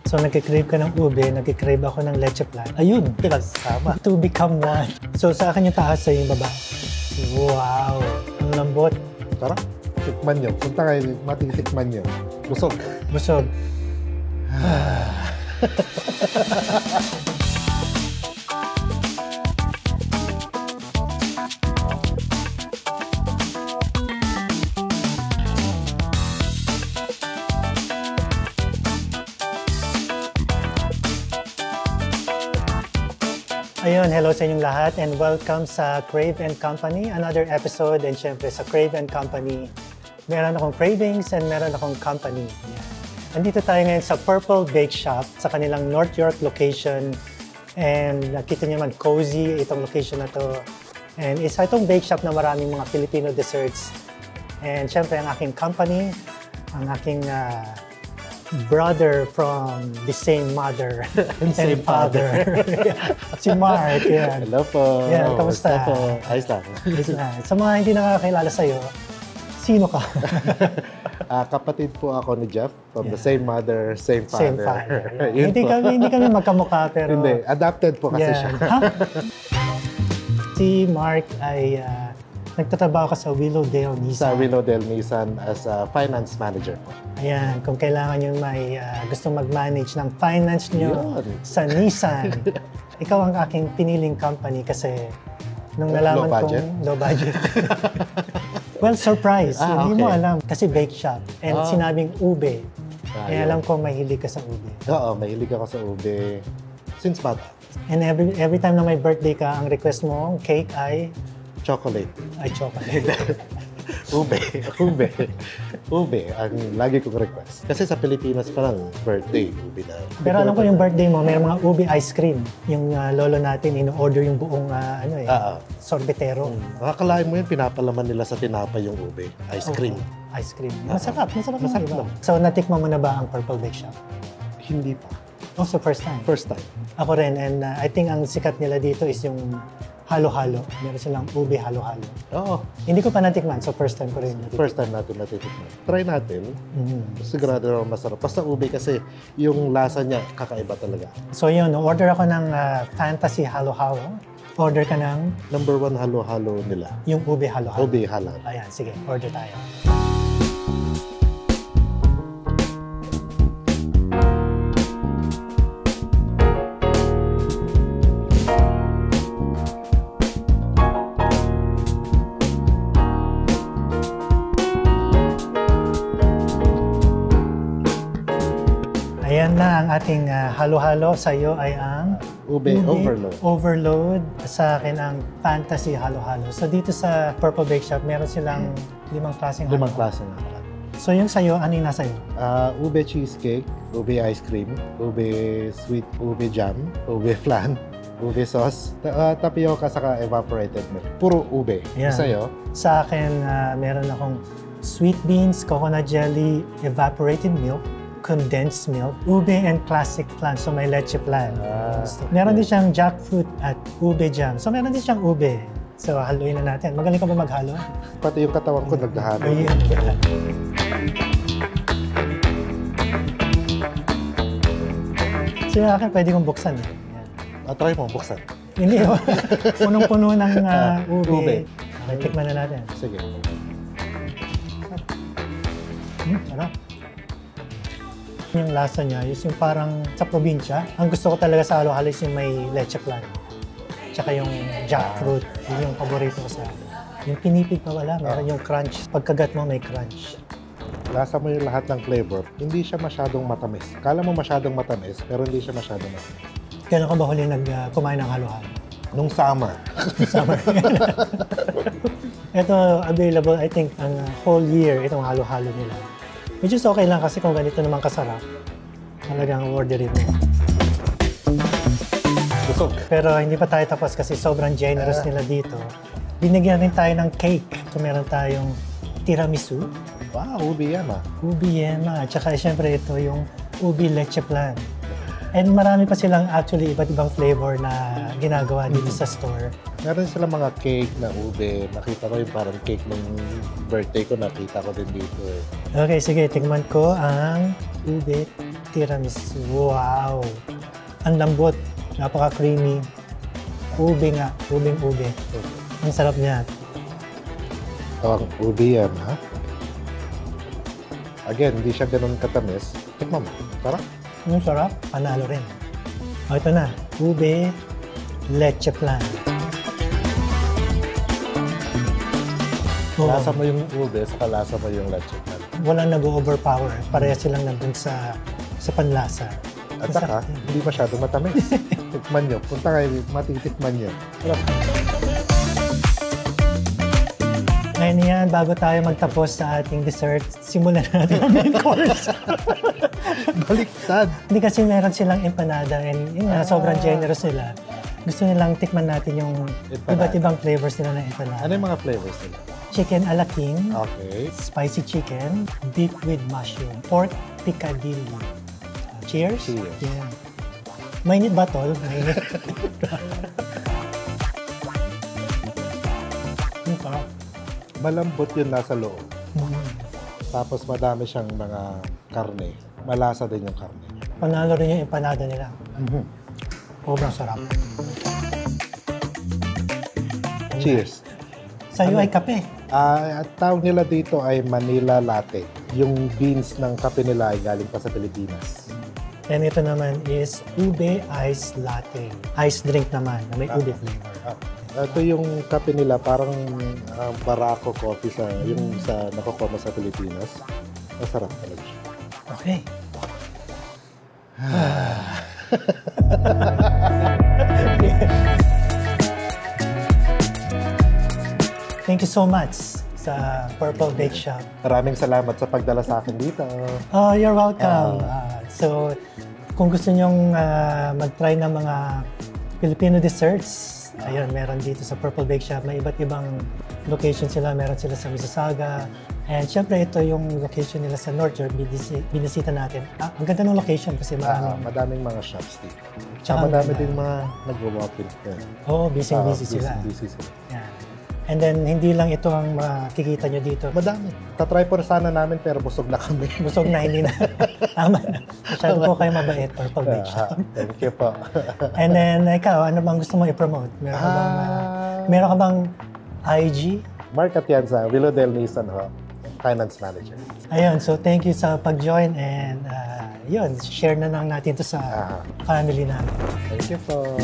So nagkikrave ka ng ube, nagkikrave ako ng leche flan. Ayun, pinagsama. To become one. So sa akin yung taas, sa yung baba. Wow! Ang lambot. Tara, tikman nyo. Punta kayo, matitikman nyo. Busog. Busog. Ayun, hello sa inyong lahat and welcome sa Crave & Company, another episode. And syempre sa Crave & Company, meron akong cravings and meron akong company. Yeah. Andito tayo ngayon sa Purple Bake Shop sa kanilang North York location. And nakita niyo naman, cozy itong location na to. And isa itong bake shop na maraming mga Filipino desserts. And syempre ang aking company, ang aking brother from the same mother and same father. Si Mark. Yan. Hello po. Yan, kamusta? Hello po. Ayos lang. Sa mga hindi nakakilala sa'yo, sino ka? Kapatid po ako ni Jeff from the same mother, same father. Same father. Hindi kami magkamukha pero... Hindi, adopted po kasi siya. Si Mark ay nagtatrabaho ka sa Willowdale Nissan. Sa Willowdale Nissan as a finance manager po. Ayan, kung kailangan nyo may gustong mag-manage ng finance nyo sa Nissan, ikaw ang aking piniling company kasi nung nalaman kong low budget. Well, surprise. Hindi mo alam. Kasi bake shop. And sinabing ube. Kaya alam ko mahilig ka sa ube. Oo, mahilig ako sa ube. Since bata. And every time na may birthday ka, ang request mo, cake ay? Chocolate. Ay, chocolate. Ube. Ang lagi kong request. Kasi sa Pilipinas pa lang, birthday, ube na. Pero alam ko yung birthday mo, may mga ube ice cream. Yung lolo natin, ino-order yung buong sorbetero. Makakalain mo yun, pinapalaman nila sa tinapay yung ube. Ice cream. Ice cream. Masarap naman. So, natikman mo na ba ang Purple Bake Shop? Hindi pa. Oh, so first time? First time. Ako rin, and I think ang sikat nila dito is yung halo-halo. Meron silang ube halo-halo. Oo. Hindi ko pa natikman, so first time ko rin natikman. First time natin natitikman. Try natin. Sigurado naman masarap. Basta ube kasi yung lasa niya kakaiba talaga. So yun, order ako ng Fantasy Halo-Halo. Order ka ng? Number 1 halo-halo nila. Yung ube halo-halo. Ube halo. Ayan, sige, order tayo. Ayan na ang ating halo-halo. Sa iyo ay ang Ube Overload. Overload. Sa akin ang Fantasy Halo-Halo. So dito sa Purple Bake Shop, meron silang 5 klaseng halo. 5 klase na. So yung sa'yo, ano yung nasa iyo? Ube cheesecake, ube ice cream, ube sweet, ube jam, ube flan, ube sauce, tapioca, saka evaporated milk. Puro ube. Yeah. Sa'yo? Sa akin, meron akong sweet beans, coconut jelly, evaporated milk, condensed milk, ube and classic flan. So may leche flan. Meron din siyang jackfruit at ube jam. So meron din siyang ube. So haluin na natin. Magaling ka ba maghalo? Pati yung katawan ko naghahalo. Ayun. So yung akin, pwede kong buksan. Try mo, buksan. Hindi. Punong-puno ng ube. Okay, tikman na natin. Sige. Sarap. Yung lasa niya is yung parang sa probinsya. Ang gusto ko talaga sa halo-halo is yung may leche flan. Tsaka yung jackfruit. Yun yung paborito ko sa yung pinipig pa wala. Meron yung crunch. Pagkagat mo, may crunch. Lasa mo yung lahat ng flavor. Hindi siya masyadong matamis. Kala mo masyadong matamis, pero hindi siya masyadong matamis. Kailan ka ba huli kumain ng halo-halo? Nung summer. Summer. Ito, available, I think, ang whole year, itong halo-halo nila. Which is okay lang kasi kung ganito naman kasarap, talagang orderin mo. Busog. Pero hindi pa tayo tapos kasi sobrang generous nila dito. Binigyan rin tayo ng cake. So meron tayong tiramisu. Wow, ube yema. Ube yema. Tsaka syempre ito yung ube leche flan. And marami pa silang actually iba't ibang flavor na ginagawa dito sa store. Meron silang mga cake na ube. Nakita ko yung parang cake ng birthday ko. Nakita ko din dito eh. Okay, sige. Tingnan ko ang ube tiramisu. Wow! Ang lambot. Napaka-creamy. Ube nga. Ubing-ube. Ang sarap niya. Ito ang ube yan, ha? Again, hindi siya ganun katamis. Tikman mo. Tara. Ang sarap. Panalo rin. O, ito na. Ube, leche flan. Oh, Lasa mo yung ube, saka lasa mo yung leche flan. walang nag-overpower. Pareha silang nandun sa panlasa. At saka, hindi masyadong matamis. Tikman nyo. Punta kayo, matitikman nyo. Sarap. Ngayon yan, bago tayo magtapos sa ating dessert, simulan natin ang main course. Baliktad. Hindi kasi meron silang empanada and yun nga, sobrang generous nila. Gusto nilang tikman natin yung Empanada. iba't ibang flavors nila ng empanada. Ano yung mga flavors nila? Chicken a la king, Okay. spicy chicken, beef with mushroom, pork piccadilly. Cheers? Cheers. Yeah. Mainit ba, tol? Mainit. Ang sarap. Malambot yun nasa loob. Mm. Tapos madami siyang mga karne. Malasa din yung karne. Panalo rin yung empanada nila. Sobrang sarap. Cheers. Sa iyo ay kape. At tawag nila dito ay Manila Latte. Yung beans ng kape nila ay galing pa sa Pilipinas. And ito naman is ube ice latte. Ice drink naman na may ube flavor. Ito yung kape nila, parang Barako coffee yung sa nakukoma sa Pilipinas. Masarap talaga siya. Okay. Thank you so much sa Purple Bake Shop. Maraming salamat sa pagdala sa akin dito. Oh, you're welcome. So, kung gusto nyong mag-try ng mga Filipino desserts, ayun, meron dito sa Purple Bake Shop. May iba't ibang location sila. Meron sila sa Mississauga. And syempre, ito yung location nila sa North York. Binisita natin. Ang ganda ng location kasi maraming... Madaming mga shops dito. Tsaka Madami maganda. din mga nag-walk-in. Oo, busy-busy sila. Busy sila. Yan. And then, hindi lang ito ang makikita nyo dito. Madami. Tatry po sana namin pero busog na kami. Busog na, hindi na. Tama na. Masyado po kayo mabait, Purple Bake Shop. Thank you po. And then, ikaw, ano bang gusto mo i-promote? Meron ka bang IG? Mark Atienza, Willow Del Nissan ho, Finance Manager. Ayun, so thank you sa pag-join and yun, share na lang natin ito sa family namin. Thank you po.